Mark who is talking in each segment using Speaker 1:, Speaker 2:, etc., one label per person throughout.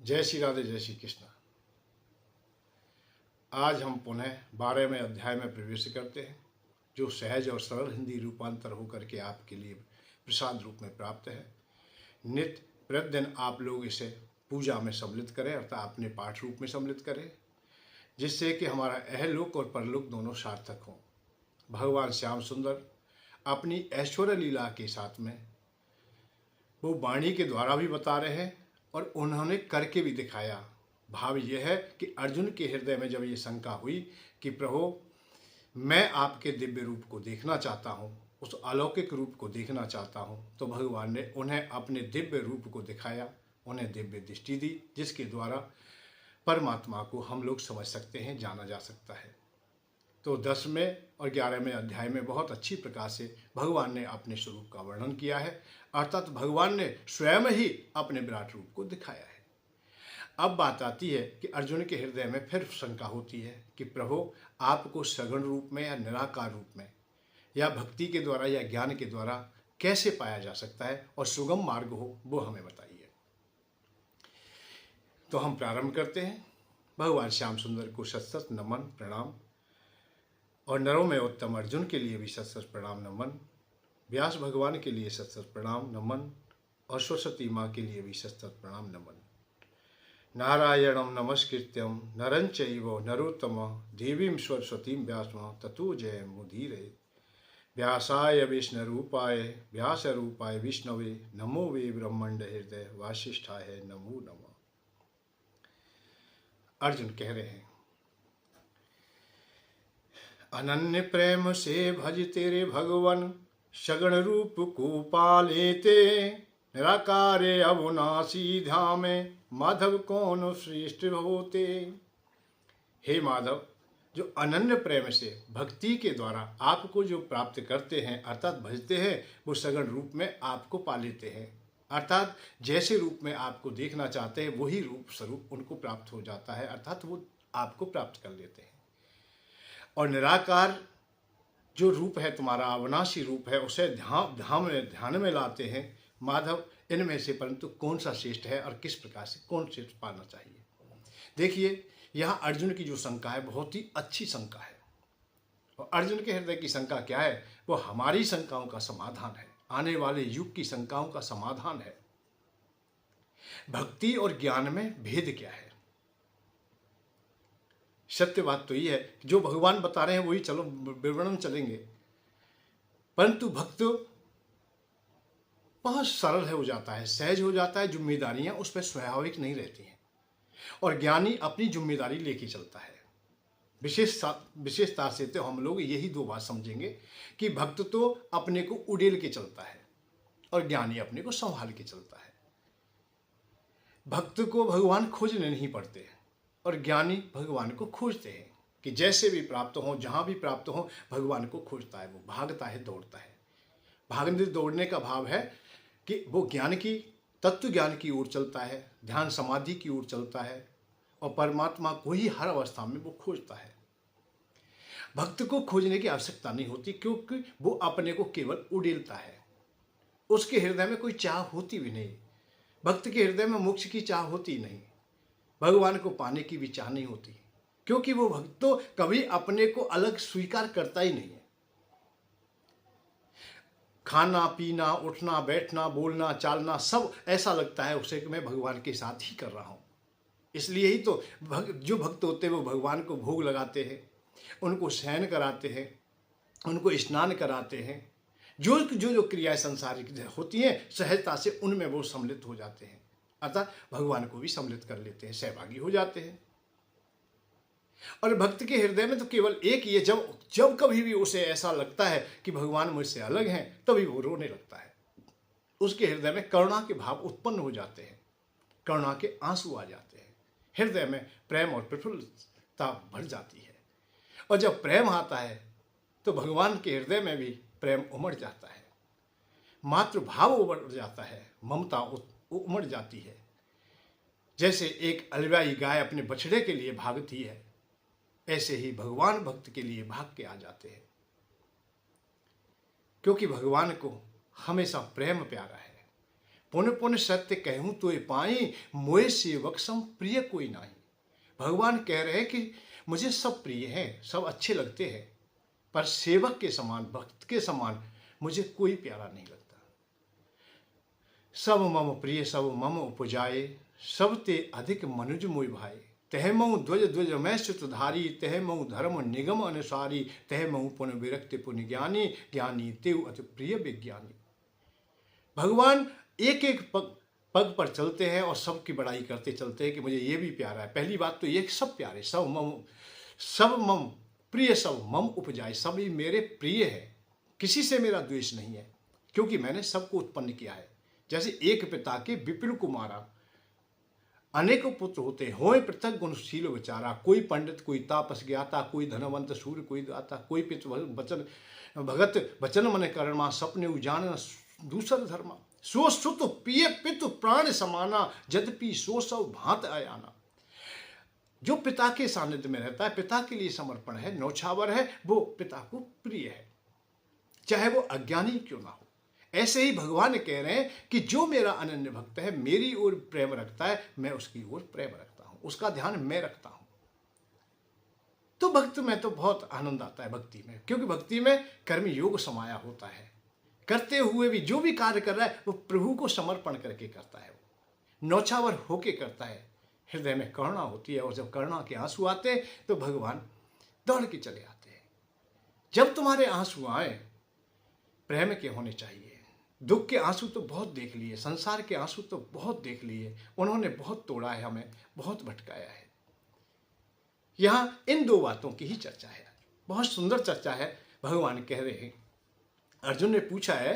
Speaker 1: जय श्री राधे, जय श्री कृष्ण। आज हम पुनः 12वें अध्याय में प्रवेश करते हैं, जो सहज और सरल हिंदी रूपांतर होकर के आपके लिए प्रसाद रूप में प्राप्त है। नित्य प्रतिदिन आप लोग इसे पूजा में सम्मिलित करें अर्थात अपने पाठ रूप में सम्मिलित करें, जिससे कि हमारा अहलोक और परलोक दोनों सार्थक हों। भगवान श्याम सुंदर अपनी ऐश्वर्य लीला के साथ में वो वाणी के द्वारा भी बता रहे हैं और उन्होंने करके भी दिखाया। भाव यह है कि अर्जुन के हृदय में जब ये शंका हुई कि प्रभु मैं आपके दिव्य रूप को देखना चाहता हूँ, उस अलौकिक रूप को देखना चाहता हूँ, तो भगवान ने उन्हें अपने दिव्य रूप को दिखाया, उन्हें दिव्य दृष्टि दी, जिसके द्वारा परमात्मा को हम लोग समझ सकते हैं, जाना जा सकता है। तो 10वें और 11वें अध्याय में बहुत अच्छी प्रकार से भगवान ने अपने स्वरूप का वर्णन किया है, अर्थात भगवान ने स्वयं ही अपने विराट रूप को दिखाया है। अब बात आती है कि अर्जुन के हृदय में फिर शंका होती है कि प्रभु आपको सगुण रूप में या निराकार रूप में या भक्ति के द्वारा या ज्ञान के द्वारा कैसे पाया जा सकता है और सुगम मार्ग हो वो हमें बताइए। तो हम प्रारंभ करते हैं। भगवान श्याम सुंदर को सत नमन प्रणाम, और नरों में उत्तम अर्जुन के लिए भी सत प्रणाम नमन, व्यास भगवान के लिए सत प्रणाम नमन, और सरस्वती माँ के लिए भी सत प्रणाम नमन। नारायणं नमस्कृत्यं नरं चैव नरोत्तमं देवीं सरस्वतीं व्यासं ततो जयमुदीरयेत्। व्यासाय विष्णुरूपाय व्यासरूपाय विष्णवे नमो वे ब्रह्मांड हृदय वासिष्ठाय नमो नमः। अर्जुन कह रहे हैं, अनन्य प्रेम से भज तेरे भगवन, सगुण रूप को पालेते, निराकारे अविनाशी धामे, माधव कौन श्रेष्ठ होते। हे माधव, जो अनन्य प्रेम से भक्ति के द्वारा आपको जो प्राप्त करते हैं अर्थात भजते हैं, वो सगुण रूप में आपको पा लेते हैं, अर्थात जैसे रूप में आपको देखना चाहते हैं वही रूप स्वरूप उनको प्राप्त हो जाता है, अर्थात वो आपको प्राप्त कर लेते हैं। और निराकार जो रूप है तुम्हारा, अविनाशी रूप है, उसे ध्यान में लाते हैं माधव। इनमें से परंतु कौन सा श्रेष्ठ है और किस प्रकार से कौन श्रेष्ठ पाना चाहिए। देखिए, यहाँ अर्जुन की जो शंका है बहुत ही अच्छी शंका है, और अर्जुन के हृदय की शंका क्या है, वो हमारी शंकाओं का समाधान है, आने वाले युग की शंकाओं का समाधान है। भक्ति और ज्ञान में भेद क्या है। सत्य बात तो ये है कि जो भगवान बता रहे हैं वही चलो विवरण चलेंगे, परंतु भक्त बहुत सरल हो जाता है, सहज हो जाता है, जिम्मेदारियां उस पर स्वाभाविक नहीं रहती हैं, और ज्ञानी अपनी जिम्मेदारी लेके चलता है। विशेषता से तो हम लोग यही दो बात समझेंगे कि भक्त तो अपने को उड़ेल के चलता है और ज्ञानी अपने को संभाल के चलता है। भक्त को भगवान खोजने नहीं पड़ते हैं और ज्ञानी भगवान को खोजते हैं कि जैसे भी प्राप्त हो, जहाँ भी प्राप्त हो, भगवान को खोजता है, वो भागता है, दौड़ता है। भागने दौड़ने का भाव है कि वो ज्ञान की, तत्व ज्ञान की ओर चलता है, ध्यान समाधि की ओर चलता है, और परमात्मा को ही हर अवस्था में वो खोजता है। भक्त को खोजने की आवश्यकता नहीं होती, क्योंकि वो अपने को केवल उड़ेलता है, उसके हृदय में कोई चाह होती भी नहीं। भक्त के हृदय में मोक्ष की चाह होती नहीं, भगवान को पाने की भी चाह नहीं होती, क्योंकि वो भक्त तो कभी अपने को अलग स्वीकार करता ही नहीं है। खाना पीना, उठना बैठना, बोलना चालना सब ऐसा लगता है उसे कि मैं भगवान के साथ ही कर रहा हूँ। इसलिए ही तो जो भक्त होते हैं वो भगवान को भोग लगाते हैं, उनको शयन कराते हैं, उनको स्नान कराते हैं, जो जो जो क्रियाएं संसारिक होती हैं सहजता से उनमें वो सम्मिलित हो जाते हैं, अतः भगवान को भी सम्मिलित कर लेते हैं, सहभागी हो जाते हैं। और भक्त के हृदय में तो केवल एक ही है, जब कभी भी उसे ऐसा लगता है कि भगवान मुझसे अलग हैं, तभी वो रोने लगता है। उसके हृदय में करुणा के भाव उत्पन्न हो जाते हैं, करुणा के आंसू आ जाते हैं, हृदय में प्रेम और प्रफुल्लता भर जाती है। और जब प्रेम आता है तो भगवान के हृदय में भी प्रेम उमड़ जाता है, मातृभाव उमड़ जाता है, ममता उमड़ जाती है। जैसे एक अलवाई गाय अपने बछड़े के लिए भागती है, ऐसे ही भगवान भक्त के लिए भाग के आ जाते हैं, क्योंकि भगवान को हमेशा प्रेम प्यारा है। पुन पुन सत्य कहूँ तो पाई, मोए सेवक सम प्रिय कोई नहीं। भगवान कह रहे हैं कि मुझे सब प्रिय हैं, सब अच्छे लगते हैं, पर सेवक के समान, भक्त के समान मुझे कोई प्यारा नहीं लगता। सब मम प्रिय सब मम उपजाए, सब ते अधिक मनुज मोय भाई। तह मऊ ध्वज ध्वज मैं सुतधारी, तह मऊ धर्म निगम अनुसारी, तह मऊ पुन विरक्ति पुन ज्ञानी, ज्ञानी तेव अति प्रिय विज्ञानी। भगवान एक एक पग पर चलते हैं और सबकी बड़ाई करते चलते हैं कि मुझे ये भी प्यारा है। पहली बात तो ये सब प्यारे, सब मम प्रिय सब मम उपजाए, सभी मेरे प्रिय है, किसी से मेरा द्वेष नहीं है, क्योंकि मैंने सबको उत्पन्न किया है। जैसे एक पिता के विपिन को मारा, अनेकों पुत्र होते होए पृथक गुणशील विचारा। कोई पंडित, कोई तापस ज्ञाता, कोई धनवंत सूर्य, कोई दाता, कोई पित वचन भगत वचन मन कर्मा, सपने उजान दूसर धर्मा। सो सुत पिय पितु प्राण समाना, यद्यपि सो सब भांत आयाना। जो पिता के सानिध्य में रहता है, पिता के लिए समर्पण है, नौछावर है, वो पिता को प्रिय है, चाहे वो अज्ञानी क्यों ना हो। ऐसे ही भगवान कह रहे हैं कि जो मेरा अनन्य भक्त है, मेरी ओर प्रेम रखता है, मैं उसकी ओर प्रेम रखता हूं, उसका ध्यान मैं रखता हूं। तो भक्त में तो बहुत आनंद आता है भक्ति में, क्योंकि भक्ति में कर्म योग समाया होता है। करते हुए भी जो भी कार्य कर रहा है वो प्रभु को समर्पण करके करता है, वो नौछावर होके करता है। हृदय में करुणा होती है, और जब करुणा के आंसू आते हैं तो भगवान दौड़ के चले आते हैं। जब तुम्हारे आंसू आए, प्रेम के होने चाहिए। दुख के आंसू तो बहुत देख लिए, संसार के आंसू तो बहुत देख लिए, उन्होंने बहुत तोड़ा है, हमें बहुत भटकाया है। यहाँ इन दो बातों की ही चर्चा है, बहुत सुंदर चर्चा है। भगवान कह रहे हैं, अर्जुन ने पूछा है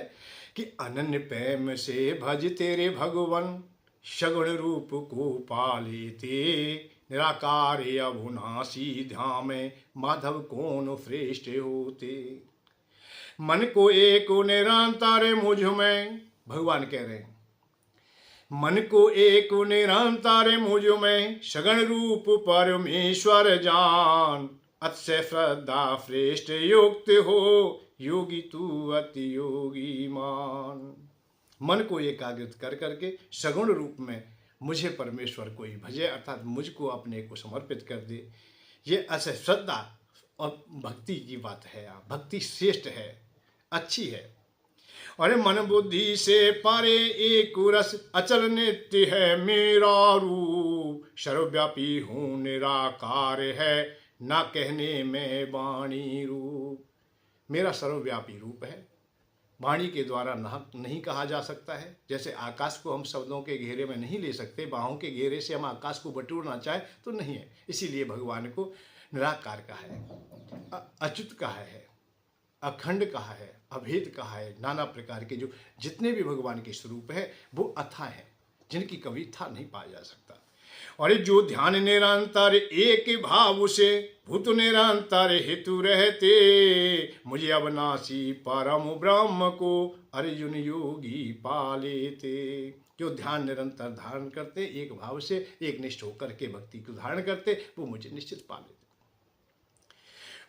Speaker 1: कि अनन्य प्रेम से भज तेरे भगवन, सगुण रूप को पाले ते, निराकार अभुनासी ध्याम, माधव कौन श्रेष्ठ होते। मन को एक निरंतर मुझ में, भगवान कह रहे हैं, मन को एक निरंतर मुझ में, सगुण रूप परमेश्वर जान, अतिशय श्रद्धा श्रेष्ठ युक्त हो, योगी तू अति योगी मान। मन को एकाग्रित कर करके सगुण रूप में मुझे परमेश्वर को ही भजे, अर्थात मुझको अपने को समर्पित कर दे। ये अतिशय श्रद्धा और भक्ति की बात है। भक्ति श्रेष्ठ है, अच्छी है। अरे मन बुद्धि से पारे एक रस, अचल नित्य है मेरा रूप, सर्वव्यापी हूँ निराकार है, ना कहने में वाणी रूप। मेरा सर्वव्यापी रूप है, वाणी के द्वारा नहीं कहा जा सकता है। जैसे आकाश को हम शब्दों के घेरे में नहीं ले सकते, बाहों के घेरे से हम आकाश को बटोरना चाहे तो नहीं है। इसीलिए भगवान को निराकार कहा है, अच्युत कहा है, अखंड कहा है, अभेद कहा है। नाना प्रकार के जो जितने भी भगवान के स्वरूप है वो अथा है, जिनकी कभी था नहीं पाया जा सकता। और जो ध्यान निरंतर एक भाव से, भूत निरंतर हेतु रहते, मुझे अविनाशी परम ब्रह्म को, अर्जुन योगी पाले थे। जो ध्यान निरंतर धारण करते, एक भाव से एक निष्ठ होकर के भक्ति को धारण करते, वो मुझे निश्चित पा लेते।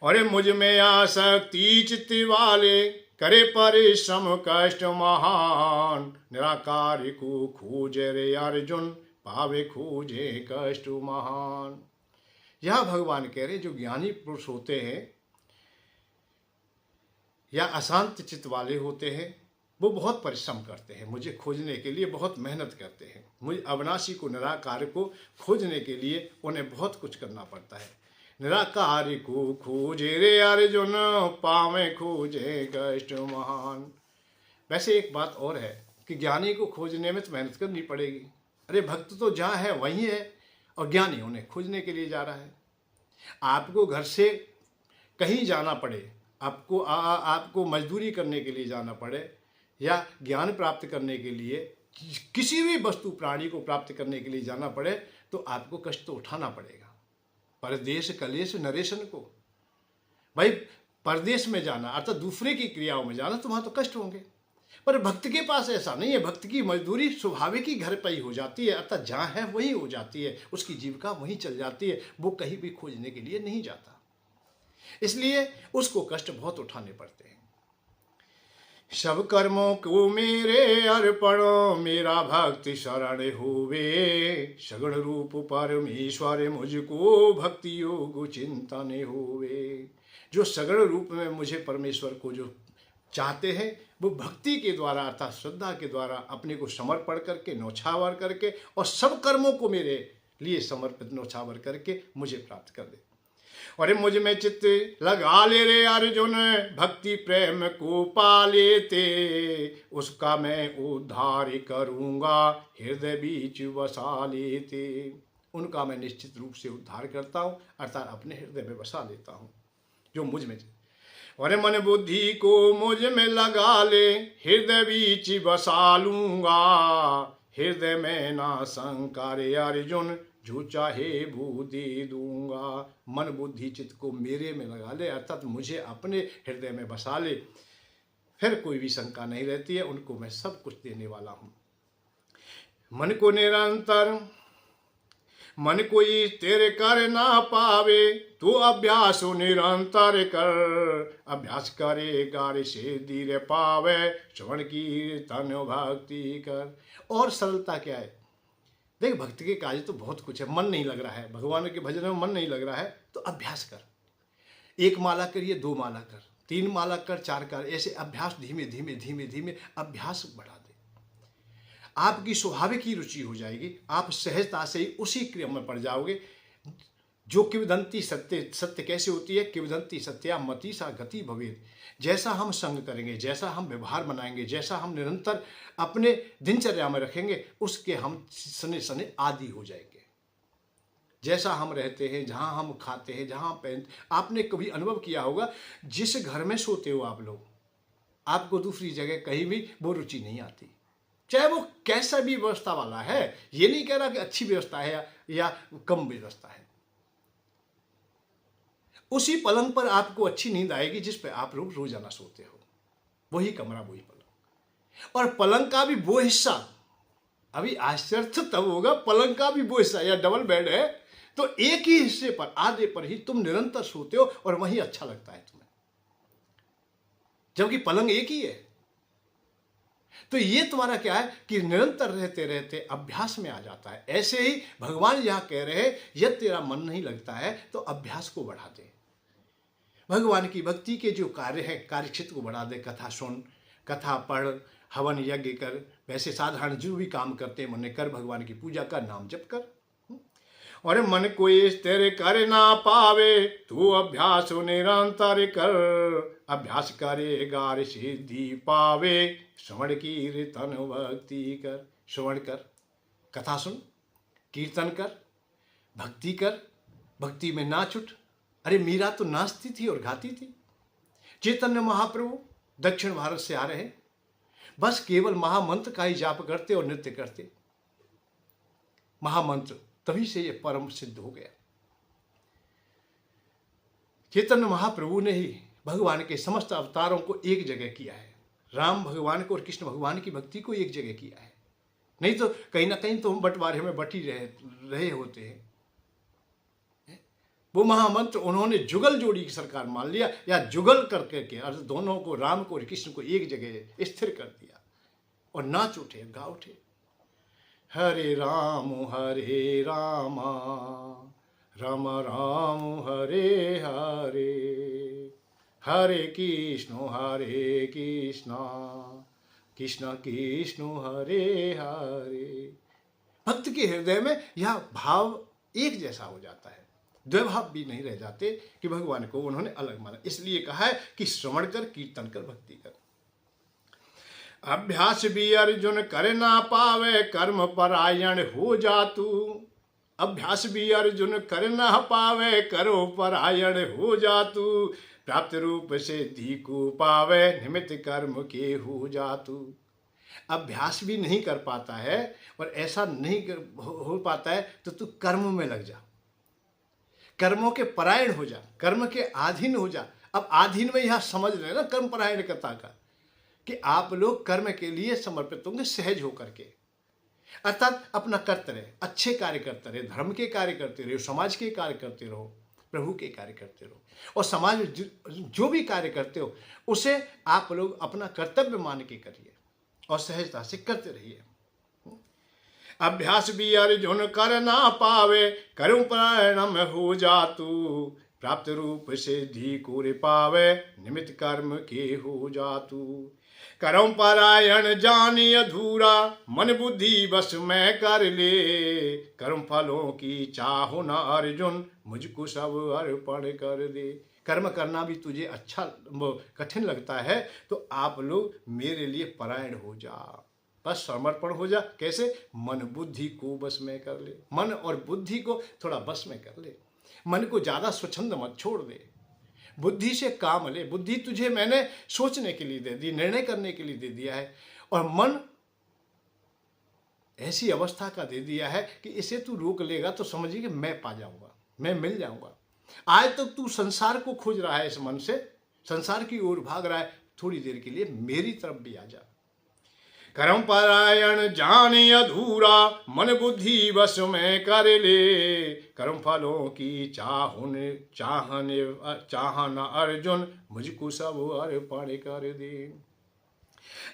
Speaker 1: और मुझ में आसक्ति चित्त वाले, करे परिश्रम कष्ट महान, निराकार को खोजे रे अर्जुन, पावे खोजे कष्ट महान। यह भगवान कह रहे जो ज्ञानी पुरुष होते हैं या अशांत चित्त वाले होते हैं, वो बहुत परिश्रम करते हैं, मुझे खोजने के लिए बहुत मेहनत करते हैं। मुझे अविनाशी को, निराकार को खोजने के लिए उन्हें बहुत कुछ करना पड़ता है। निराकार को खोजे रे अर्जुन, पावे खोजे कष्ट महान। वैसे एक बात और है कि ज्ञानी को खोजने में तो मेहनत करनी पड़ेगी। अरे भक्त तो जहाँ है वहीं है, और ज्ञानी उन्हें खोजने के लिए जा रहा है। आपको घर से कहीं जाना पड़े, आपको मजदूरी करने के लिए जाना पड़े, या ज्ञान प्राप्त करने के लिए किसी भी वस्तु प्राणी को प्राप्त करने के लिए जाना पड़े, तो आपको कष्ट तो उठाना पड़ेगा। परदेश कलेश नरेशन को, भाई परदेश में जाना अर्थात दूसरे की क्रियाओं में जाना, तो वहाँ तो कष्ट होंगे। पर भक्त के पास ऐसा नहीं है। भक्त की मजदूरी स्वाभाविक ही घर पर ही हो जाती है, अर्थात जहाँ है वहीं हो जाती है, उसकी जीविका वहीं चल जाती है, वो कहीं भी खोजने के लिए नहीं जाता। इसलिए उसको कष्ट बहुत उठाने पड़ते हैं। सब कर्मों को मेरे अर्पण, मेरा भक्ति शरण होवे। सगुण रूप परमेश्वर मुझको भक्ति योग चिंतन होवे। जो सगुण रूप में मुझे परमेश्वर को जो चाहते हैं, वो भक्ति के द्वारा अर्थात श्रद्धा के द्वारा अपने को समर्पण करके, न्यौछावर करके और सब कर्मों को मेरे लिए समर्पित न्यौछावर करके मुझे प्राप्त कर दे। और मुझ में चित्त लगा ले रे अर्जुन, भक्ति प्रेम को पा लेते, उसका मैं उद्धार करूँगा, हृदय बीच बसा लेते। उनका मैं निश्चित रूप से उद्धार करता हूँ, अर्थात अपने हृदय में बसा लेता हूँ जो मुझ में। और मन बुद्धि को मुझ में लगा ले, हृदय बीच बसा लूँगा, हृदय में ना शंका रे अर्जुन, जो चाहे वो दे दूंगा। मन बुद्धि चित्त को मेरे में लगा ले, अर्थात मुझे अपने हृदय में बसा ले, फिर कोई भी शंका नहीं रहती है, उनको मैं सब कुछ देने वाला हूँ। मन को निरंतर, मन कोई तेरे कर ना पावे, तो अभ्यास निरंतर कर, अभ्यास करे गारे से धीरे पावे, श्रवण कीर्तन भक्ति कर। और सरलता क्या है, देख भक्ति के कार्य तो बहुत कुछ है। मन नहीं लग रहा है, भगवान के भजन में मन नहीं लग रहा है, तो अभ्यास कर। 1 माला करिए, 2 माला कर, 3 माला कर, 4 कर, ऐसे अभ्यास धीमे धीमे धीमे धीमे अभ्यास बढ़ा दे। आपकी स्वाभाविक ही रुचि हो जाएगी, आप सहजता से ही उसी क्रम में पड़ जाओगे। जो किवदंती सत्य, सत्य कैसे होती है, किवदंती सत्या मति सा गति भवेद। जैसा हम संग करेंगे, जैसा हम व्यवहार बनाएंगे, जैसा हम निरंतर अपने दिनचर्या में रखेंगे, उसके हम सने सने आदि हो जाएंगे। जैसा हम रहते हैं, जहाँ हम खाते हैं, जहाँ पहनते, आपने कभी अनुभव किया होगा, जिस घर में सोते हो आप लोग, आपको दूसरी जगह कहीं भी वो रुचि नहीं आती, चाहे वो कैसा भी व्यवस्था वाला है। ये नहीं कह रहा कि अच्छी व्यवस्था है या कम व्यवस्था है। उसी पलंग पर आपको अच्छी नींद आएगी जिस पे आप लोग रोजाना सोते हो, वही कमरा, वही पलंग। और पलंग का भी वो हिस्सा, अभी आश्चर्य तब होगा, पलंग का भी वो हिस्सा या डबल बेड है तो एक ही हिस्से पर, आधे पर ही तुम निरंतर सोते हो और वही अच्छा लगता है तुम्हें, जबकि पलंग एक ही है। तो ये तुम्हारा क्या है कि निरंतर रहते रहते अभ्यास में आ जाता है। ऐसे ही भगवान यहां कह रहे हैं, यदि तेरा मन नहीं लगता है तो अभ्यास को बढ़ा दे। भगवान की भक्ति के जो कार्य है, कार्य क्षेत्र को बढ़ा दे। कथा सुन, कथा पढ़, हवन यज्ञ कर, वैसे साधारण जो भी काम करते हैं मन कर, भगवान की पूजा कर, नाम जप कर। और मन कोई तेरे कर ना पावे, तू अभ्यास निरंतर कर, अभ्यास करे गार सिद्धि पावे, श्रवण कीर्तन भक्ति कर। श्रवण कर, कथा सुन, कीर्तन कर, भक्ति कर, भक्ति में नाच उठ। अरे मीरा तो नाचती थी और गाती थी। चैतन्य महाप्रभु दक्षिण भारत से आ रहे, बस केवल महामंत्र का ही जाप करते और नृत्य करते। महामंत्र, तभी से ये परम सिद्ध हो गया। चैतन्य महाप्रभु ने ही भगवान के समस्त अवतारों को एक जगह किया है। राम भगवान को और कृष्ण भगवान की भक्ति को एक जगह किया है। नहीं तो कहीं ना कहीं तो हम बंटवारे में बटी रहे होते हैं। वो महामंत्र उन्होंने जुगल जोड़ी की सरकार मान लिया, या जुगल करके के अर्थ दोनों को, राम को और कृष्ण को एक जगह स्थिर कर दिया और नाच उठे, गा उठे। हरे राम राम राम हरे हरे, हरे कृष्ण कृष्ण कृष्ण हरे हरे। भक्त के हृदय में यह भाव एक जैसा हो जाता है, द्वैभाव भी नहीं रह जाते कि भगवान को उन्होंने अलग माना। इसलिए कहा है कि श्रवण कर, कीर्तन कर, भक्ति कर। अभ्यास भी अर्जुन कर ना पावे, कर्म परायण हो जा तू। अभ्यास भी अर्जुन कर ना पावे, करो परायण हो जा तू। प्राप्त रूप से धी को पावे, निमित्त कर्म के हो जा तू। अभ्यास भी नहीं कर पाता है और ऐसा नहीं हो पाता है तो तू कर्म में लग जा, कर्मों के परायण हो जा, कर्म के अधीन हो जा। अब अधीन में यहां समझ रहे ना कर्म परायणकता का, कि आप लोग कर्म के लिए समर्पित होंगे सहज होकर के, अर्थात अपना करते रहे, अच्छे कार्य करते रहे, धर्म के कार्य करते रहे, समाज के कार्य करते रहो, प्रभु के कार्य करते रहो और समाज में जो भी कार्य करते हो उसे आप लोग अपना कर्तव्य मान के करिए और सहजता से करते रहिए। अभ्यास भी अर्जुन कर ना पावे, करुण परिणाम हो जातु, प्राप्त रूप सिद्धि को पावे, निमित्त कर्म के हो जातु। करम परायण जानी अधूरा, मन बुद्धि बस में कर ले, कर्म फलों की चाहो न अर्जुन, मुझको सब अर्पण कर दे। कर्म करना भी तुझे अच्छा कठिन लगता है तो आप लोग मेरे लिए परायण हो जा, बस समर्पण हो जा। कैसे? मन बुद्धि को बस में कर ले, मन और बुद्धि को थोड़ा बस में कर ले, मन को ज़्यादा स्वच्छंद मत छोड़ दे, बुद्धि से काम ले। बुद्धि तुझे मैंने सोचने के लिए दे दी, निर्णय करने के लिए दे दिया है और मन ऐसी अवस्था का दे दिया है कि इसे तू रोक लेगा तो समझिए कि मैं पा जाऊंगा, मैं मिल जाऊंगा। आज तक तू संसार को खोज रहा है, इस मन से संसार की ओर भाग रहा है, थोड़ी देर के लिए मेरी तरफ भी आ जा। कर्म परायण जाने अधूरा, मन बुद्धि वश में कर ले, कर्म फलों की चाहना अर्जुन, मुझको सब अर्पण कर दे।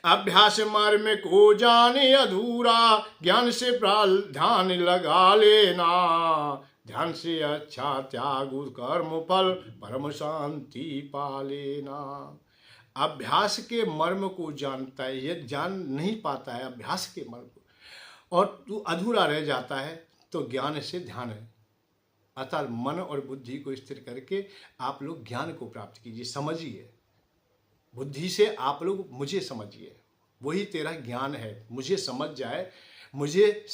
Speaker 1: अभ्यास मर्म को जाने अधूरा, ज्ञान से ध्यान लगा लेना, ध्यान से अच्छा त्याग कर्म फल, परम शांति पा लेना। अभ्यास के मर्म को जानता है, ये जान नहीं पाता है अभ्यास के मर्म को और तू अधूरा रह जाता है तो ज्ञान से ध्यान है, अर्थात मन और बुद्धि को स्थिर करके आप लोग ज्ञान को प्राप्त कीजिए, समझिए। बुद्धि से आप लोग मुझे समझिए, वही तेरा ज्ञान है। मुझे समझ जाए, मुझे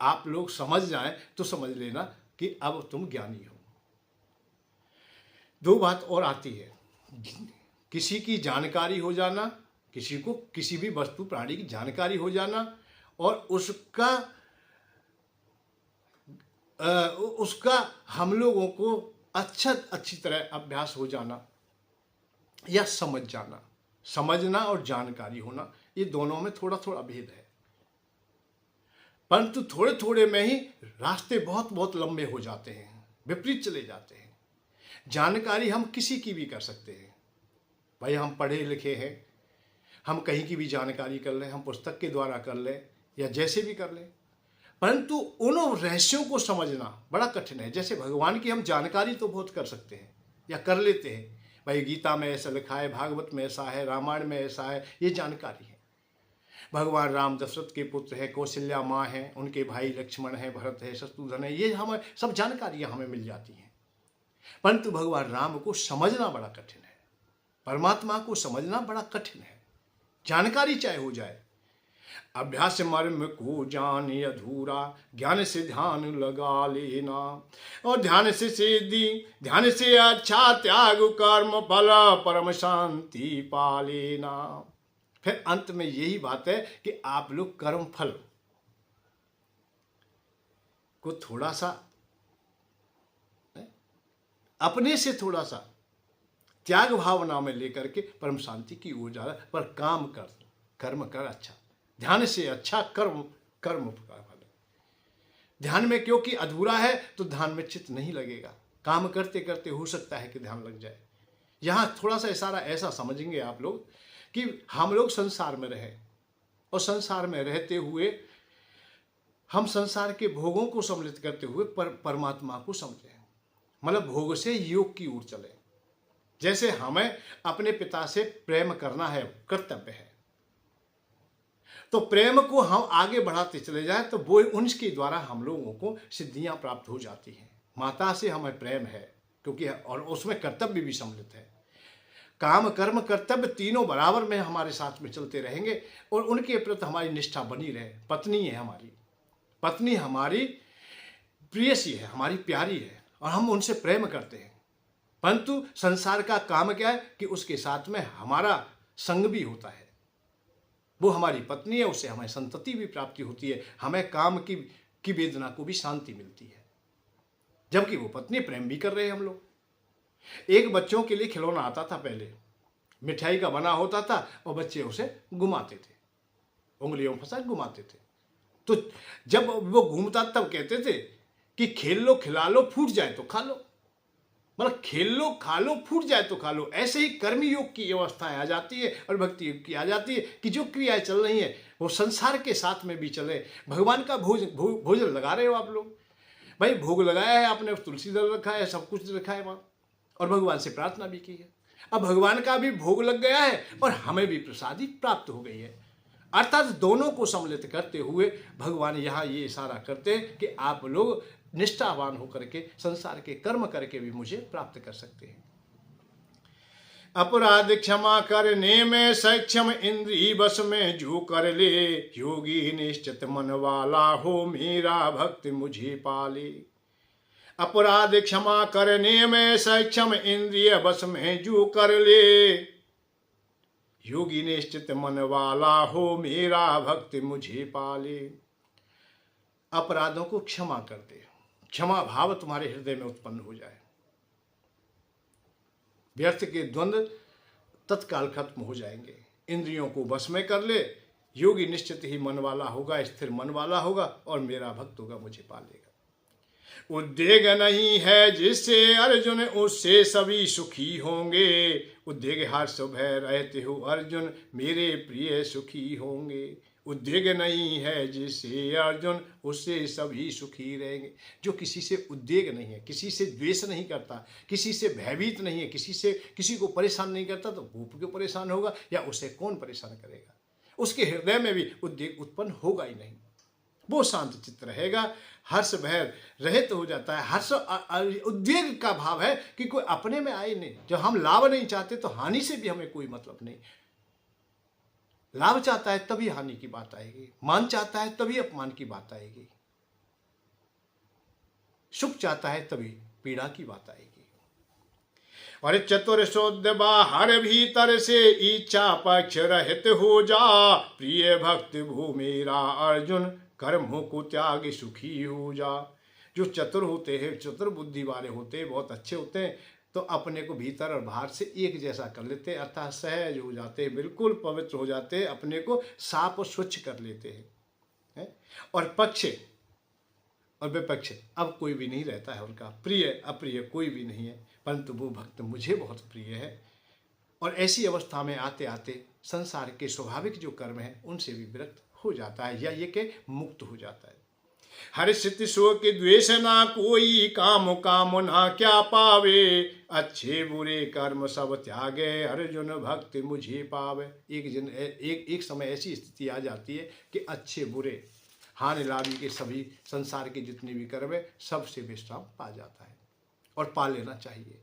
Speaker 1: आप लोग समझ जाए तो समझ लेना कि अब तुम ज्ञानी हो। दो बात और आती है, किसी की जानकारी हो जाना, किसी को किसी भी वस्तु प्राणी की जानकारी हो जाना और उसका हम लोगों को अच्छी तरह अभ्यास हो जाना या समझ जाना। समझना और जानकारी होना, ये दोनों में थोड़ा थोड़ा भेद है, परंतु थोड़े थोड़े में ही रास्ते बहुत बहुत लंबे हो जाते हैं, विपरीत चले जाते हैं। जानकारी हम किसी की भी कर सकते हैं, भाई हम पढ़े लिखे हैं, हम कहीं की भी जानकारी कर लें, हम पुस्तक के द्वारा कर लें या जैसे भी कर लें, परंतु उन रहस्यों को समझना बड़ा कठिन है। जैसे भगवान की हम जानकारी तो बहुत कर सकते हैं या कर लेते हैं, भाई गीता में ऐसा लिखा है, भागवत में ऐसा है, रामायण में ऐसा है, ये जानकारी है। भगवान राम दशरथ के पुत्र है, कौशल्या माँ है, उनके भाई लक्ष्मण है, भरत है, शत्रुघ्न है, ये हमें सब जानकारियाँ हमें मिल जाती हैं। परंतु भगवान राम को समझना बड़ा कठिन है, परमात्मा को समझना बड़ा कठिन है, जानकारी चाहे हो जाए। अभ्यास मर्म को जाने अधूरा, ज्ञान से ध्यान लगा लेना और ध्यान से सिद्धि, ध्यान से अच्छा त्याग कर्म फल, परम शांति पा लेना। फिर अंत में यही बात है कि आप लोग कर्म फल को थोड़ा सा अपने से थोड़ा सा त्याग भावना में लेकर के परम शांति की ओर जा रहा, पर काम कर, कर्म कर अच्छा, ध्यान से अच्छा कर्म फल। ध्यान में क्योंकि अधूरा है तो ध्यान में चित्त नहीं लगेगा, काम करते करते हो सकता है कि ध्यान लग जाए। यहाँ थोड़ा सा इशारा ऐसा समझेंगे आप लोग कि हम लोग संसार में रहे और संसार में रहते हुए हम संसार के भोगों को सम्मिलित करते हुए परमात्मा को समझें, मतलब भोग से योग की ओर चले। जैसे हमें अपने पिता से प्रेम करना है, कर्तव्य है, तो प्रेम को हम आगे बढ़ाते चले जाएं तो वो उनके द्वारा हम लोगों को सिद्धियां प्राप्त हो जाती हैं। माता से हमें प्रेम है क्योंकि, और उसमें कर्तव्य भी सम्मिलित है। काम कर्म कर्तव्य तीनों बराबर में हमारे साथ में चलते रहेंगे और उनके प्रति हमारी निष्ठा बनी रहे। पत्नी है हमारी, पत्नी हमारी प्रियसी है, हमारी प्यारी है और हम उनसे प्रेम करते हैं, परंतु संसार का काम क्या है कि उसके साथ में हमारा संग भी होता है। वो हमारी पत्नी है, उससे हमें संतति भी प्राप्ति होती है, हमें काम की वेदना को भी शांति मिलती है, जबकि वो पत्नी प्रेम भी कर रहे हैं हम लोग। एक बच्चों के लिए खिलौना आता था, पहले मिठाई का बना होता था और बच्चे उसे घुमाते थे, उंगलियों में फंसा घुमाते थे। तो जब वो घूमता तब कहते थे कि खेल लो, खिला लो, फूट जाए तो खा लो। मतलब खेल लो, खा लो, फूट जाए तो खा लो। ऐसे ही कर्मी योग की अवस्थाएं आ जाती है और भक्ति योग की आ जाती है कि जो क्रियाएं चल रही हैं वो संसार के साथ में भी चले। भगवान का भोजन लगा रहे हो आप लोग, भाई भोग लगाया है आपने, तुलसी दल रखा है, सब कुछ रखा है वहाँ, और भगवान से प्रार्थना भी की है। अब भगवान का भी भोग लग गया है और हमें भी प्रसादी प्राप्त हो गई है। अर्थात दोनों को सम्मिलित करते हुए भगवान यहाँ ये इशारा करते हैं कि आप लोग निष्ठावान होकर के संसार के कर्म करके भी मुझे प्राप्त कर सकते हैं। अपराध क्षमा करने में सक्षम, इंद्रिय बस में जो कर ले, योगी निश्चित मन वाला हो, मेरा भक्त मुझे पाले। अपराध क्षमा करने में सक्षम, इंद्रिय बस में जो कर ले, योगी निश्चित मन वाला हो, मेरा भक्त मुझे पाले। अपराधों को क्षमा कर दे, क्षमा भाव तुम्हारे हृदय में उत्पन्न हो जाए, व्यर्थ के द्वंद्व तत्काल खत्म हो जाएंगे। इंद्रियों को वश में कर ले, योगी निश्चित ही मन वाला होगा, स्थिर मन वाला होगा और मेरा भक्त होगा, मुझे पालेगा। उद्वेग नहीं है जिससे अर्जुन, उससे सभी सुखी होंगे। उद्वेग हर्ष भय रहते हो अर्जुन, मेरे प्रिय सुखी होंगे। उद्वेग नहीं है जिससे अर्जुन, उससे सभी सुखी रहेंगे। जो किसी से उद्वेग नहीं है, किसी से द्वेष नहीं करता, किसी से भयभीत नहीं है, किसी को परेशान नहीं करता, तो वो क्यों परेशान होगा या उसे कौन परेशान करेगा। उसके हृदय में भी उद्वेग उत्पन्न होगा ही नहीं, वो शांत चित्त रहेगा, हर्ष भय रहित हो जाता है। हर्ष उद्वेग का भाव है कि कोई अपने में आए नहीं। जब हम लाभ नहीं चाहते तो हानि से भी हमें कोई मतलब नहीं। लाभ चाहता है तभी हानि की बात आएगी, मान चाहता है तभी अपमान की बात आएगी, सुख चाहता है तभी पीड़ा की बात आएगी। और चतुर शोध बाहर भीतर से, इच्छा पक्ष रहित हो जा, प्रिय भक्त भू मेरा अर्जुन, कर्मों को त्याग सुखी हो जा। जो चतुर होते हैं, चतुर बुद्धि वाले होते हैं, बहुत अच्छे होते हैं, तो अपने को भीतर और बाहर से एक जैसा कर लेते हैं, अर्थात सहज हो जाते हैं, बिल्कुल पवित्र हो जाते हैं, अपने को साफ और स्वच्छ कर लेते हैं। और पक्ष और विपक्ष अब कोई भी नहीं रहता है उनका, प्रिय अप्रिय कोई भी नहीं है, परंतु वो भक्त मुझे बहुत प्रिय है। और ऐसी अवस्था में आते आते संसार के स्वाभाविक जो कर्म हैं उनसे भी विरक्त हो जाता है, या ये के मुक्त हो जाता है। हर्षित शोक द्वेष ना कोई, काम कामना क्या पावे, अच्छे बुरे कर्म सब त्यागे, अर्जुन भक्त मुझे पावे। एक समय ऐसी स्थिति आ जाती है कि अच्छे बुरे हानि लाभी के सभी संसार के जितने भी कर्म है सबसे विश्राम पा जाता है और पा लेना चाहिए।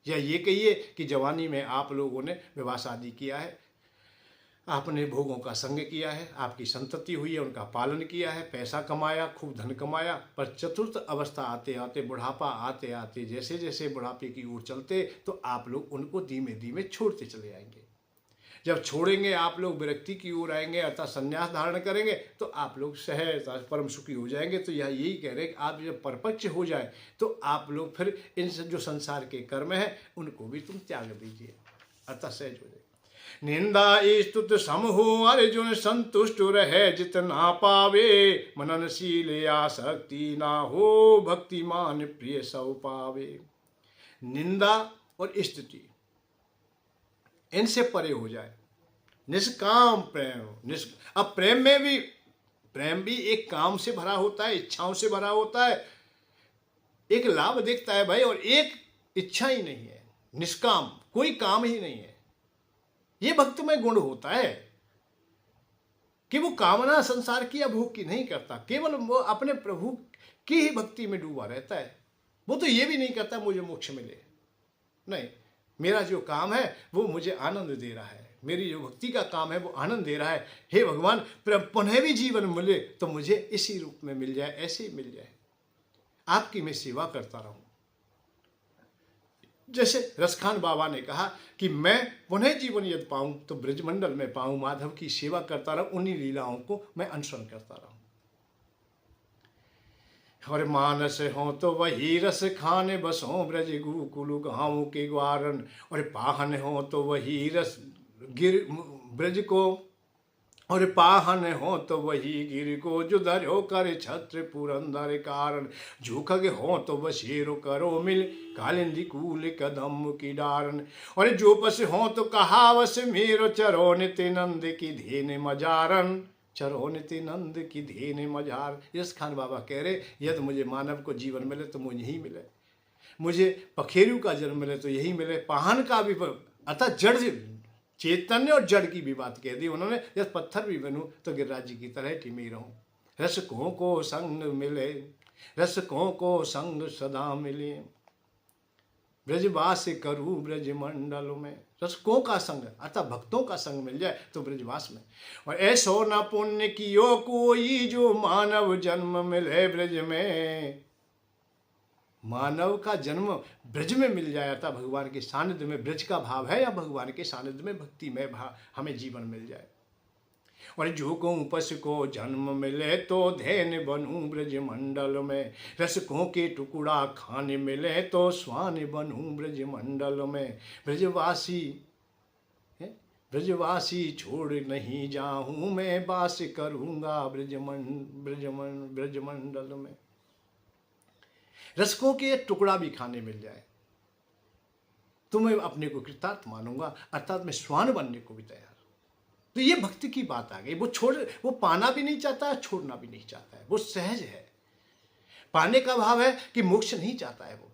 Speaker 1: या ये कहिए कि जवानी में आप लोगों ने विवाह शादी किया है, आपने भोगों का संग किया है, आपकी संतति हुई है, उनका पालन किया है, पैसा कमाया, खूब धन कमाया, पर चतुर्थ अवस्था आते आते, बुढ़ापा आते आते, जैसे जैसे बुढ़ापे की ओर चलते तो आप लोग उनको धीमे धीमे छोड़ते चले आएंगे। जब छोड़ेंगे आप लोग विरक्ति की ओर आएंगे, अर्थात संन्यास धारण करेंगे, तो आप लोग सहज परम सुखी हो जाएंगे। तो यही कह रहे हैं कि आप जब परपक्ष हो जाए तो आप लोग फिर इन जो संसार के कर्म हैं उनको भी तुम त्याग दीजिए, अर्थात सहज हो जाए। निंदा स्तुत सम हो अर्जुन, संतुष्ट रहे जितना पावे, मननशील आसक्ति ना हो, भक्तिमान प्रिय सब पावे। निंदा और स्तुति इनसे परे हो जाए, निष्काम प्रेम। अब प्रेम भी एक काम से भरा होता है, इच्छाओं से भरा होता है, एक लाभ देखता है भाई, और एक इच्छा ही नहीं है, निष्काम, कोई काम ही नहीं है। ये भक्त में गुण होता है कि वो कामना संसार की या भोग की नहीं करता, केवल वो अपने प्रभु की ही भक्ति में डूबा रहता है। वो तो ये भी नहीं करता मुझे मोक्ष मिले, नहीं, मेरा जो काम है वो मुझे आनंद दे रहा है, मेरी जो भक्ति का काम है वो आनंद दे रहा है। हे भगवान, पुनः भी जीवन मिले तो मुझे इसी रूप में मिल जाए, ऐसे ही मिल जाए, आपकी मैं सेवा करता रहूं। जैसे रसखान बाबा ने कहा कि मैं पुनः जीवन यदि पाऊं तो ब्रजमंडल में पाऊं, माधव की सेवा करता रहूं, उन्हीं लीलाओं को मैं अनुसरण करता रहूं। और मानस हो तो वही रस खाने बसों, ब्रज गोकुल गाँव के ग्वारन, और पाहन हो तो वही रस गिर ब्रज को, और पाहन हो तो वही गिर को जो धर्यो कर छत्र पुरंदर कारण, झूखग हो तो बसेरो करो मिल कालिंदी कूल कदम की डारन। और जो पस हो तो कहावस मेरो चरो नित्यानंद की धेन मजारन, चरो नित्यानंद की धेन मजार। यस खान बाबा कह रहे यदि मुझे मानव को जीवन मिले तो मुझे यही मिले, मुझे पखेरु का जन्म मिले तो यही मिले, पाहन का भी, अतः जड़ चैतन्य और जड़ की भी बात कह दी उन्होंने। यदि पत्थर भी बनूं तो गिरिराज जी की तरह टिमी रहूं। रसकों को संग मिले, रसकों को संग सदा मिले, ब्रजवास करूं ब्रज मंडल में। रसकों का संग अर्थात भक्तों का संग मिल जाए तो ब्रजवास में। और ऐसो न पुण्य कियो कोई जो मानव जन्म मिले ब्रज में, मानव का जन्म ब्रज में मिल जाए था भगवान के सानिध्य में। ब्रज का भाव है या भगवान के सानिध्य में भक्ति में हमें जीवन मिल जाए। और जो को उपस को जन्म मिले तो धैन बनूं ब्रज मंडल में, रसकों के टुकड़ा खाने मिले तो स्वान बनूं ब्रज मंडल में। ब्रजवासी ब्रजवासी छोड़ नहीं जाऊं मैं, वास करूंगा ब्रजमंडल में। रसकों के टुकड़ा भी खाने मिल जाए तो मैं अपने को कृतार्थ मानूंगा, अर्थात मैं स्वान बनने को भी तैयार। तो ये भक्ति की बात आ गई। वो पाना भी नहीं चाहता है, छोड़ना भी नहीं चाहता है, वो सहज है। पाने का भाव है कि मोक्ष नहीं चाहता है वो,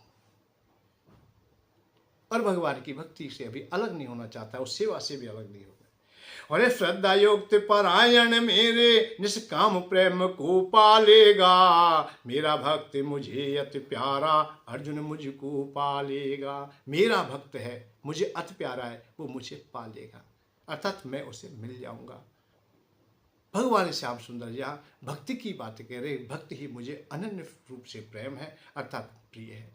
Speaker 1: और भगवान की भक्ति से अभी अलग नहीं होना चाहता है, उस सेवा से भी अलग नहीं होगा। और श्रद्धा युक्त परायण मेरे निष्काम प्रेम को पालेगा, मेरा भक्त मुझे अति प्यारा अर्जुन मुझको पालेगा। मेरा भक्त है, मुझे अति प्यारा है, वो मुझे पालेगा, अर्थात मैं उसे मिल जाऊंगा। भगवान श्याम सुंदर यहाँ भक्ति की बात कह रहे, भक्ति ही मुझे अनन्य रूप से प्रेम है अर्थात प्रिय है।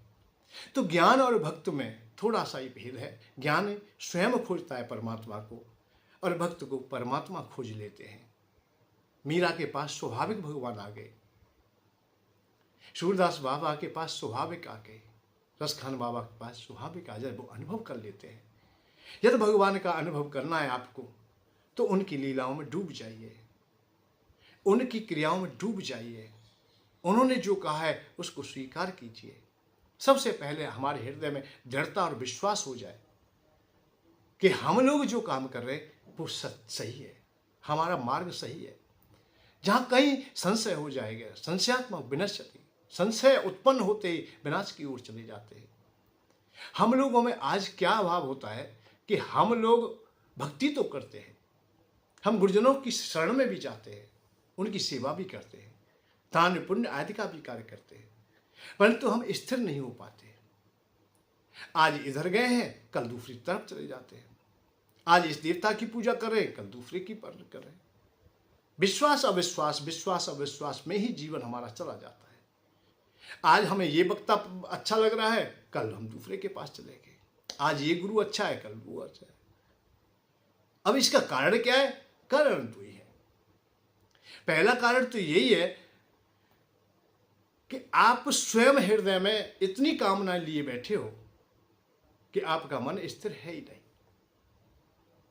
Speaker 1: तो ज्ञान और भक्त में थोड़ा सा ही भेद है। ज्ञान स्वयं खोजता है परमात्मा को, और भक्त को परमात्मा खोज लेते हैं। मीरा के पास स्वाभाविक भगवान आ गए, सूरदास बाबा के पास स्वाभाविक आ गए, रसखान बाबा के पास स्वाभाविक आ जाए, वो अनुभव कर लेते हैं। यदि भगवान का अनुभव करना है आपको तो उनकी लीलाओं में डूब जाइए, उनकी क्रियाओं में डूब जाइए। उन्होंने जो कहा है उसको स्वीकार कीजिए। सबसे पहले हमारे हृदय में दृढ़ता और विश्वास हो जाए कि हम लोग जो काम कर रहे हैं वो सही है, हमारा मार्ग सही है। जहां कहीं संशय हो जाएगा, संशयात्मक विनश्यति, संशय उत्पन्न होते ही विनाश की ओर चले जाते हैं। हम लोगों में आज क्या अभाव होता है कि हम लोग भक्ति तो करते हैं, हम गुरुजनों की शरण में भी जाते हैं, उनकी सेवा भी करते हैं, दान पुण्य आदि का भी कार्य करते हैं, परंतु हम स्थिर नहीं हो पाते। आज इधर गए हैं, कल दूसरी तरफ चले जाते हैं। आज इस देवता की पूजा कर रहे हैं, कल दूसरे की कर रहे हैं। विश्वास अविश्वास, विश्वास अविश्वास में ही जीवन हमारा चला जाता है। आज हमें ये वक्ता अच्छा लग रहा है, कल हम दूसरे के पास चले गए। आज ये गुरु अच्छा है, कल वो अच्छा है। अब इसका कारण क्या है? कारण तो ये है, पहला कारण तो यही है कि आप स्वयं हृदय में इतनी कामनाएं लिए बैठे हो कि आपका मन स्थिर है ही नहीं।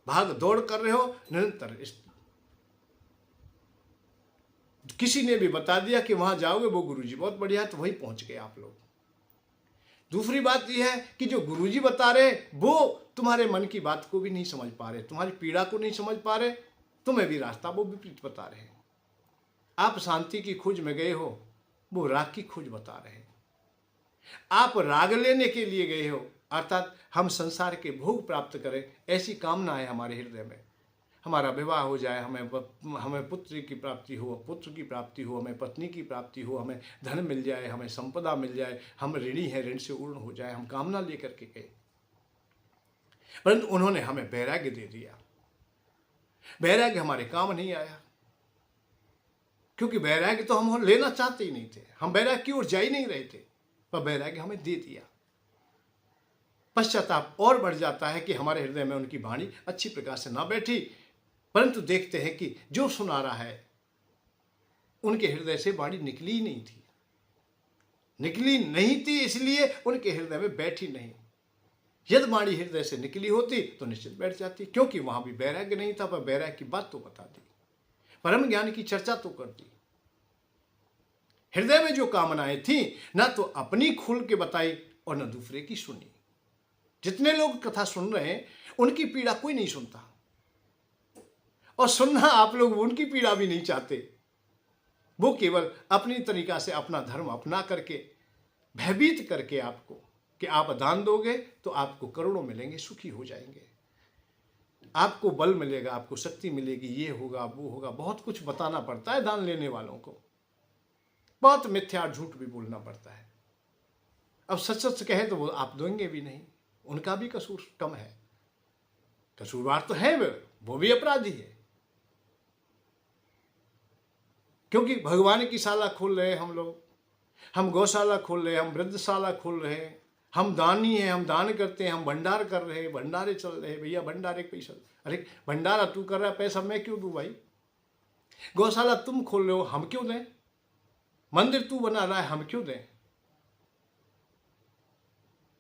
Speaker 1: भाग दौड़ कर रहे हो निरंतर। किसी ने भी बता दिया कि वहां जाओगे वो गुरुजी बहुत बढ़िया है, तो वहीं पहुंच गए आप लोग। दूसरी बात यह है कि जो गुरुजी बता रहे वो तुम्हारे मन की बात को भी नहीं समझ पा रहे, तुम्हारी पीड़ा को नहीं समझ पा रहे, तुम्हें भी रास्ता वो विपरीत बता रहे हैं। आप शांति की खोज में गए हो, वो राग की खोज बता रहे हैं। आप राग लेने के लिए गए हो, अर्थात हम संसार के भोग प्राप्त करें, ऐसी कामना है हमारे हृदय में। हमारा विवाह हो जाए, हमें पुत्र की प्राप्ति हो, पुत्र की प्राप्ति हो, हमें पत्नी की प्राप्ति हो, हमें धन मिल जाए, हमें संपदा मिल जाए, हम ऋणी हैं, ऋण से पूर्ण हो जाए, हम कामना लेकर के गए। परंतु उन्होंने हमें वैराग्य दे दिया। वैराग्य हमारे काम नहीं आया, क्योंकि वैराग्य तो हम लेना चाहते ही नहीं थे, हम वैराग्य की ओर जा ही नहीं रहे थे, पर वैराग्य हमें दे दिया। पश्चाताप और बढ़ जाता है कि हमारे हृदय में उनकी वाणी अच्छी प्रकार से ना बैठी, परंतु देखते हैं कि जो सुना रहा है उनके हृदय से वाणी निकली ही नहीं थी, निकली नहीं थी, इसलिए उनके हृदय में बैठी नहीं। यदि वाणी हृदय से निकली होती तो निश्चित बैठ जाती, क्योंकि वहां भी वैराग्य नहीं था, पर वैराग्य की बात तो बता दी। परम ज्ञान की चर्चा तो कर दी। हृदय में जो कामनाएं थी ना तो अपनी खुल के बताई और न दूसरे की सुनी। जितने लोग कथा सुन रहे हैं उनकी पीड़ा कोई नहीं सुनता, और सुनना आप लोग उनकी पीड़ा भी नहीं चाहते। वो केवल अपनी तरीका से अपना धर्म अपना करके भयभीत करके आपको कि आप दान दोगे तो आपको करोड़ों मिलेंगे, सुखी हो जाएंगे, आपको बल मिलेगा, आपको शक्ति मिलेगी, ये होगा वो होगा, बहुत कुछ बताना पड़ता है दान लेने वालों को। बहुत मिथ्या झूठ भी बोलना पड़ता है। अब सच सच कहे तो वो आप देंगे भी नहीं, उनका भी कसूर कम है। कसूरवार तो है वो भी अपराधी है, क्योंकि भगवान की शाला खोल रहे हैं हम लोग, हम गौशाला खोल रहे हैं, हम वृद्धशाला खोल रहे हैं, हम दानी हैं, हम दान करते हैं, हम भंडार कर रहे हैं, भंडारे चल रहे हैं। भैया भंडारे पैसा, अरे भंडारा तू कर रहा है, पैसा मैं क्यों दूं भाई? गौशाला तुम खोल रहे हो, हम क्यों दें? मंदिर तू बना रहा है, हम क्यों दें?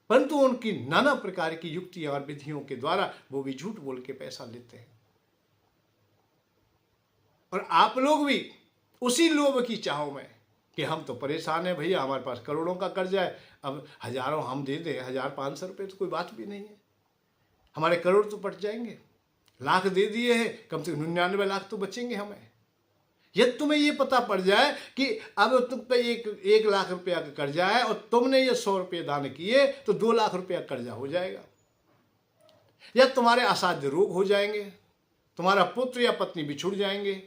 Speaker 1: परंतु उनकी नाना प्रकार की युक्तियां और विधियों के द्वारा वो भी झूठ बोल के पैसा लेते हैं। और आप लोग भी उसी लोभ की चाहों में कि हम तो परेशान हैं भैया, हमारे पास करोड़ों का कर्जा है, अब हजारों हम दे दें, 1500 रुपये तो कोई बात भी नहीं है, हमारे करोड़ तो पट जाएंगे। लाख दे दिए हैं, कम से कम 99 लाख तो बचेंगे हमें। यदि तुम्हें ये पता पड़ जाए कि अब तुम पे 1 लाख रुपया का कर्जा है और तुमने ये 100 रुपये दान किए तो 2 लाख रुपया कर्जा हो जाएगा, या तुम्हारे असाध्य रोग हो जाएंगे, तुम्हारा पुत्र या पत्नी बिछुड़ जाएंगे,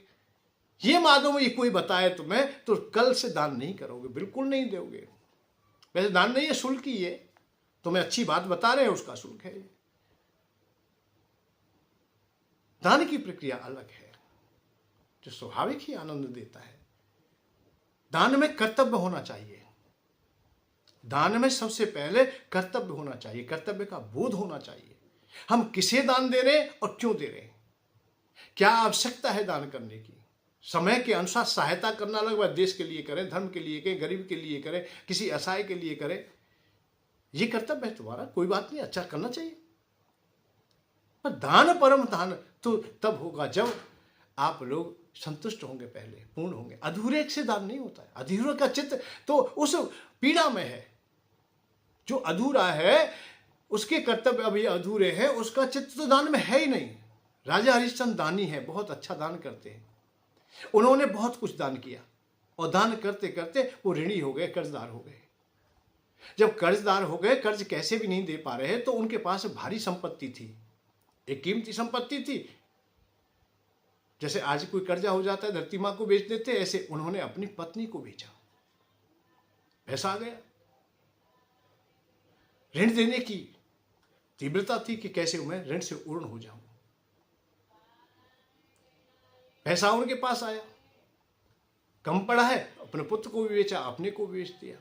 Speaker 1: ये मालूम ये कोई बताए तुम्हें, तो कल से दान नहीं करोगे, बिल्कुल नहीं दोगे। वैसे दान नहीं है, शुल्क ही है, तुम्हें अच्छी बात बता रहे हैं, उसका शुल्क है। दान की प्रक्रिया अलग है जो स्वाभाविक ही आनंद देता है। दान में कर्तव्य होना चाहिए, दान में सबसे पहले कर्तव्य होना चाहिए, कर्तव्य का बोध होना चाहिए। हम किसे दान दे रहे हैं और क्यों दे रहे हैं, क्या आवश्यकता है दान करने की, समय के अनुसार सहायता करना अलग बात, देश के लिए करें, धर्म के लिए करें, गरीब के लिए करें, किसी असहाय के लिए करें, ये कर्तव्य है तुम्हारा, कोई बात नहीं, अच्छा करना चाहिए। पर दान परम दान तो तब होगा जब आप लोग संतुष्ट होंगे, पहले पूर्ण होंगे। अधूरे से दान नहीं होता है, अधूरे का चित्त तो उस पीड़ा में है। जो अधूरा है उसके कर्तव्य अभी अधूरे हैं, उसका चित्त तो दान में है ही नहीं। राजा हरिश्चंद्र दानी है, बहुत अच्छा दान करते हैं, उन्होंने बहुत कुछ दान किया और दान करते करते वो ऋणी हो गए, कर्जदार हो गए। जब कर्जदार हो गए, कर्ज कैसे भी नहीं दे पा रहे, तो उनके पास भारी संपत्ति थी, एक कीमती संपत्ति थी। जैसे आज कोई कर्जा हो जाता है, धरती माँ को बेच देते, ऐसे उन्होंने अपनी पत्नी को बेचा, पैसा आ गया। ऋण देने की तीव्रता थी कि कैसे मैं ऋण से पूर्ण हो जाऊं, पैसा उनके पास आया, कम पड़ा है, अपने पुत्र को भी बेचा, अपने को भी बेच दिया।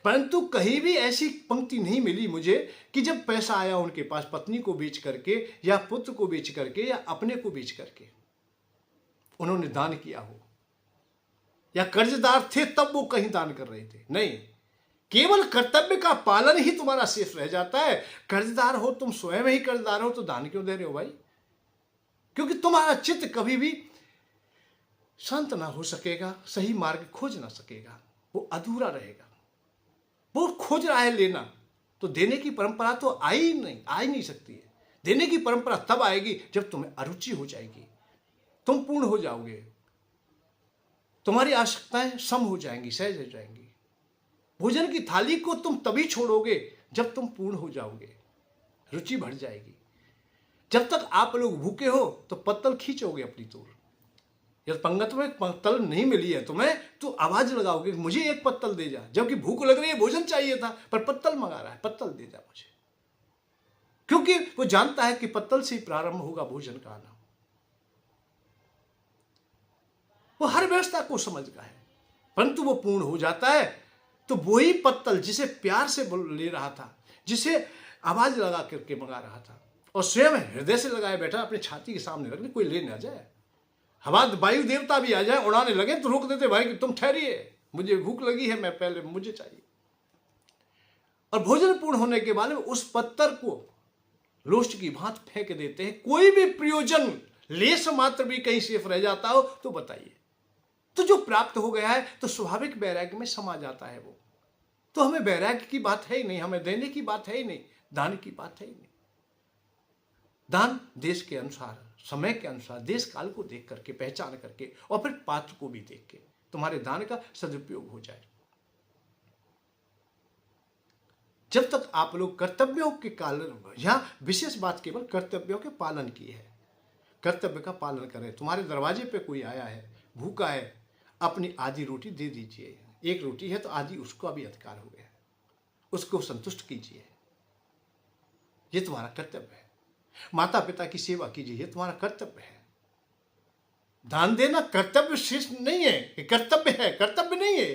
Speaker 1: परंतु कहीं भी ऐसी पंक्ति नहीं मिली मुझे कि जब पैसा आया उनके पास, पत्नी को बेच करके या पुत्र को बेच करके या अपने को बेच करके उन्होंने दान किया हो, या कर्जदार थे तब वो कहीं दान कर रहे थे, नहीं, केवल कर्तव्य का पालन ही तुम्हारा शेष रह जाता है। कर्जदार हो तुम, स्वयं ही कर्जदार हो, तो दान क्यों दे रहे हो भाई? क्योंकि तुम्हारा चित्त कभी भी शांत ना हो सकेगा, सही मार्ग खोज ना सकेगा, वो अधूरा रहेगा। वो खोज रहा है लेना, तो देने की परंपरा तो आ ही नहीं सकती है। देने की परंपरा तब आएगी जब तुम्हें अरुचि हो जाएगी, तुम पूर्ण हो जाओगे, तुम्हारी आवश्यकताएं सम हो जाएंगी, सहज हो जाएंगी। भोजन की थाली को तुम तभी छोड़ोगे जब तुम पूर्ण हो जाओगे, रुचि बढ़ जाएगी। जब तक आप लोग भूखे हो तो पत्तल खींचोगे अपनी तोर। यदि पंगत में पत्तल नहीं मिली है तुम्हें, तो आवाज लगाओगे मुझे एक पत्तल दे जा, जबकि भूख लग रही है, भोजन चाहिए था, पर पत्तल मंगा रहा है, पत्तल दे जा मुझे। क्योंकि वो जानता है कि पत्तल से ही प्रारंभ होगा भोजन का आना। वो हर व्यवस्था को समझता है, परंतु वो पूर्ण हो जाता है तो वही पत्तल जिसे प्यार से ले रहा था, जिसे आवाज लगा करके मंगा रहा था, और स्वयं हृदय से लगाए बैठा, अपने छाती के सामने रखने, कोई ले ना जाए, हवा वायु देवता भी आ जाए उड़ाने लगे तो रोक देते, भाई कि तुम ठहरिए, मुझे भूख लगी है, मैं पहले मुझे चाहिए। और भोजन पूर्ण होने के बाद उस पत्थर को लोष्ट की भांति फेंक देते हैं, कोई भी प्रयोजन लेस मात्र भी कहीं शेष रह जाता हो तो बताइए। तो जो प्राप्त हो गया है तो स्वाभाविक वैराग्य में समा जाता है वो। तो हमें वैराग्य की बात है ही नहीं, हमें देने की बात है ही नहीं, दान की बात है ही नहीं। दान देश के अनुसार, समय के अनुसार, देश काल को देख करके, पहचान करके, और फिर पात्र को भी देख के तुम्हारे दान का सदुपयोग हो जाए। जब तक आप लोग कर्तव्यों के काल, यहां विशेष बात केवल कर्तव्यों के पालन की है, कर्तव्य का पालन करें। तुम्हारे दरवाजे पे कोई आया है, भूखा है, अपनी आधी रोटी दे दीजिए। एक रोटी है तो आधी उसका भी अधिकार हो गया, उसको संतुष्ट कीजिए, ये तुम्हारा कर्तव्य है। माता पिता की सेवा कीजिए, ये तुम्हारा कर्तव्य है। दान देना कर्तव्य शेष नहीं है, ये कर्तव्य है, कर्तव्य नहीं है,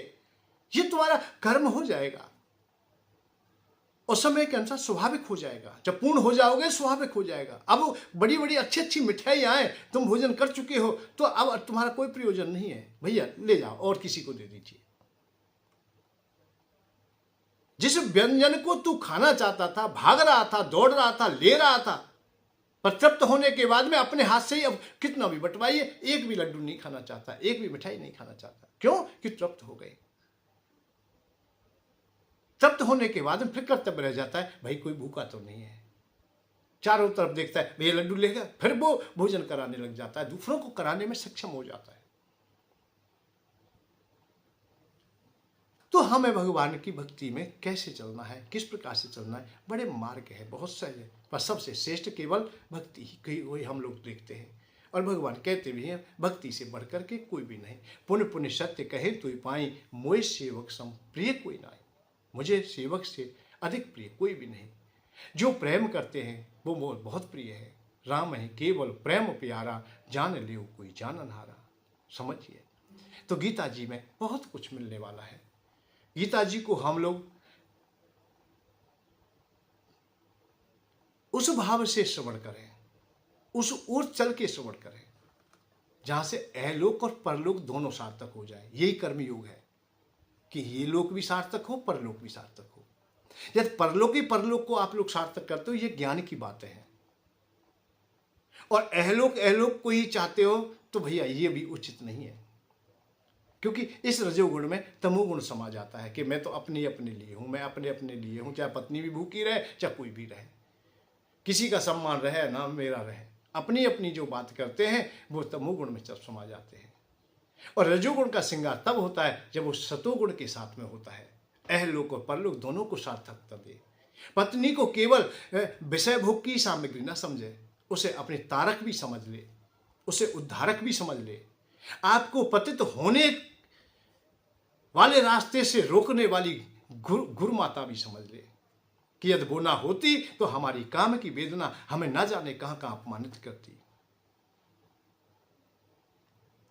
Speaker 1: ये तुम्हारा कर्म हो जाएगा और समय के अनुसार स्वाभाविक हो जाएगा। जब पूर्ण हो जाओगे स्वाभाविक हो जाएगा। अब बड़ी बड़ी अच्छी अच्छी मिठाई आए, तुम भोजन कर चुके हो तो अब तुम्हारा कोई प्रयोजन नहीं है, भैया ले जाओ और किसी को दे दीजिए। जिस व्यंजन को तू खाना चाहता था, भाग रहा था, दौड़ रहा था, ले रहा था, पर तृप्त होने के बाद में अपने हाथ से ही अब कितना भी बंटवाइए, एक भी लड्डू नहीं खाना चाहता, एक भी मिठाई नहीं खाना चाहता। क्यों? कि तृप्त हो गए। तृप्त होने के बाद में फिर कर्तव्य रह जाता है, भाई कोई भूखा तो नहीं है। चारों तरफ देखता है, भैया लड्डू लेगा, फिर वो भोजन कराने लग जाता है, दूसरों को कराने में सक्षम हो जाता है। तो हमें भगवान की भक्ति में कैसे चलना है, किस प्रकार से चलना है, बड़े मार्ग है, बहुत सहज है, पर सबसे श्रेष्ठ केवल भक्ति ही वही हम लोग देखते हैं। और भगवान कहते भी हैं, भक्ति से बढ़कर के कोई भी नहीं। पुण्य पुण्य सत्य कहे तो पाई, मोय सेवक सम प्रिय कोई नहीं। मुझे सेवक से अधिक प्रिय कोई भी नहीं। जो प्रेम करते हैं वो मोर बहुत प्रिय है। राम है केवल प्रेम प्यारा, जान ले कोई जाननहारा। समझिए, तो गीता जी में बहुत कुछ मिलने वाला है। गीता जी को हम लोग उस भाव से श्रवण करें, उस ओर चल के श्रवण करें जहां से अहलोक और परलोक दोनों सार्थक हो जाए। यही कर्मयोग है कि ये लोक भी सार्थक हो, परलोक भी सार्थक हो। यदि परलोक ही परलोक को आप लोग सार्थक करते हो, ये ज्ञान की बातें हैं। और अहलोक अहलोक को ही चाहते हो तो भैया ये भी उचित नहीं है, क्योंकि इस रजोगुण में तमोगुण समा जाता है कि मैं तो अपने अपने लिए हूं, मैं अपने अपने लिए हूं, चाहे पत्नी भी भूखी रहे, चाहे कोई भी रहे, किसी का सम्मान रहे ना मेरा रहे, अपनी अपनी जो बात करते हैं वो तमोगुण में सब समा जाते हैं। और रजोगुण का श्रृंगार तब होता है जब वो सतोगुण के साथ में होता है। अहलोक और परलोक दोनों को सार्थकता दे। पत्नी को केवल विषय भोग की सामग्री ना समझे, उसे अपने तारक भी समझ ले, उसे उद्धारक भी समझ ले, आपको पतित होने वाले रास्ते से रोकने वाली गुरु माता भी समझ ले कि यदि वो ना होती तो हमारी काम की वेदना हमें ना जाने कहां कहां अपमानित करती।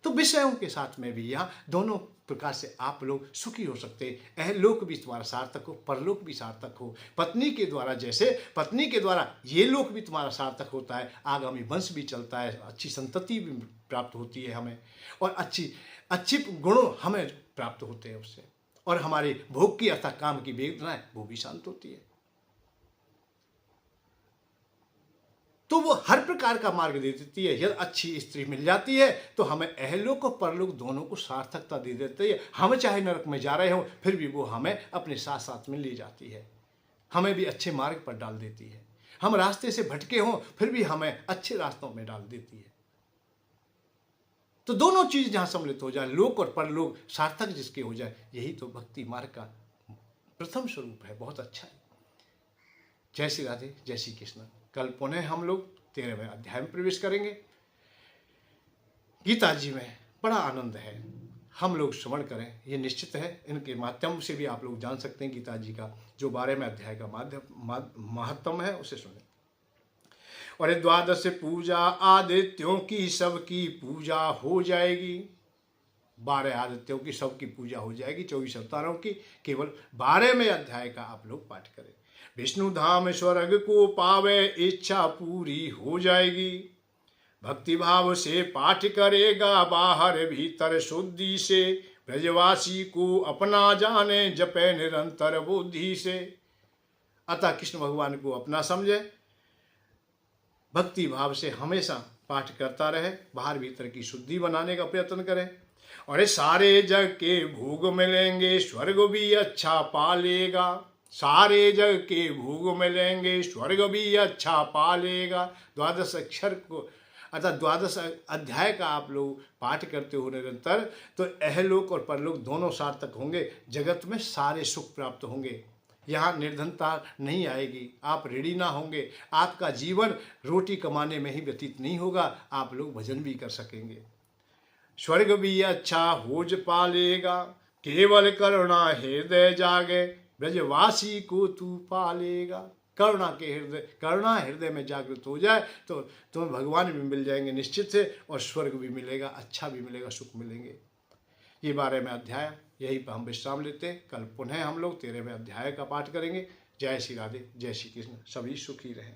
Speaker 1: तो विषयों के साथ में भी यहां दोनों प्रकार से आप लोग सुखी हो सकते हैं। अहलोक भी तुम्हारा सार्थक हो, परलोक भी सार्थक हो। पत्नी के द्वारा, जैसे पत्नी के द्वारा ये लोक भी तुम्हारा सार्थक होता है, आगामी वंश भी चलता है, अच्छी संतति भी प्राप्त होती है हमें, और अच्छी गुणों हमें प्राप्त होते हैं उससे, और हमारे भोग की अर्थात काम की वेदना है वो भी शांत होती है। तो वो हर प्रकार का मार्ग दे देती है। यदि अच्छी स्त्री मिल जाती है तो हमें अहलोक और परलोक दोनों को सार्थकता दे देती है। हम चाहे नरक में जा रहे हो फिर भी वो हमें अपने साथ साथ में ले जाती है, हमें भी अच्छे मार्ग पर डाल देती है। हम रास्ते से भटके हों फिर भी हमें अच्छे रास्तों में डाल देती है। तो दोनों चीज जहां सम्मिलित हो जाए, लोक और परलोक सार्थक जिसके हो जाए, यही तो भक्ति मार्ग का प्रथम स्वरूप है। बहुत अच्छा है। जय श्री राधे, जय श्री कृष्ण। कल पुनः हम लोग 13वें अध्याय में प्रवेश करेंगे। गीता जी में बड़ा आनंद है, हम लोग श्रवण करें, ये निश्चित है। इनके माध्यम से भी आप लोग जान सकते हैं गीता जी का जो 12वें अध्याय का महत्तम है, उसे सुने। और 12 पूजा आदित्यों की सबकी पूजा हो जाएगी। 12 आदित्यों की सबकी पूजा हो जाएगी, 24 अवतारों की। केवल 12वें अध्याय का आप लोग पाठ करें। विष्णु धाम स्वर्ग को पावे, इच्छा पूरी हो जाएगी। भक्ति भाव से पाठ करेगा, बाहर भीतर शुद्धि से। ब्रजवासी को अपना जाने, जपे निरंतर बुद्धि से। अतः कृष्ण भगवान को अपना समझे, भक्ति भाव से हमेशा पाठ करता रहे, बाहर भीतर की शुद्धि बनाने का प्रयत्न करें। और ये सारे जग के भोग मिलेंगे, स्वर्ग भी अच्छा पालेगा। सारे जग के भोग मिलेंगे, स्वर्ग भी अच्छा पालेगा। द्वादश अक्षर को अर्थात द्वादश अध्याय का आप लोग पाठ करते हो निरंतर, तो अहलोक और परलोक दोनों सार्थक होंगे। जगत में सारे सुख प्राप्त होंगे। यहाँ निर्धनता नहीं आएगी, आप ऋणी ना होंगे, आपका जीवन रोटी कमाने में ही व्यतीत नहीं होगा, आप लोग भजन भी कर सकेंगे। स्वर्ग भी अच्छा होज पालेगा, केवल करुणा हृदय जागे, ब्रजवासी को तू पालेगा। करुणा हृदय में जागृत हो जाए तो तुम्हें भगवान भी मिल जाएंगे निश्चित से, और स्वर्ग भी मिलेगा, अच्छा भी मिलेगा, सुख मिलेंगे। ये 12वें अध्याय, यहीं पर हम विश्राम लेते हैं। कल पुनः हम लोग 13वें अध्याय का पाठ करेंगे। जय श्री राधे, जय श्री कृष्ण। सभी सुखी रहें।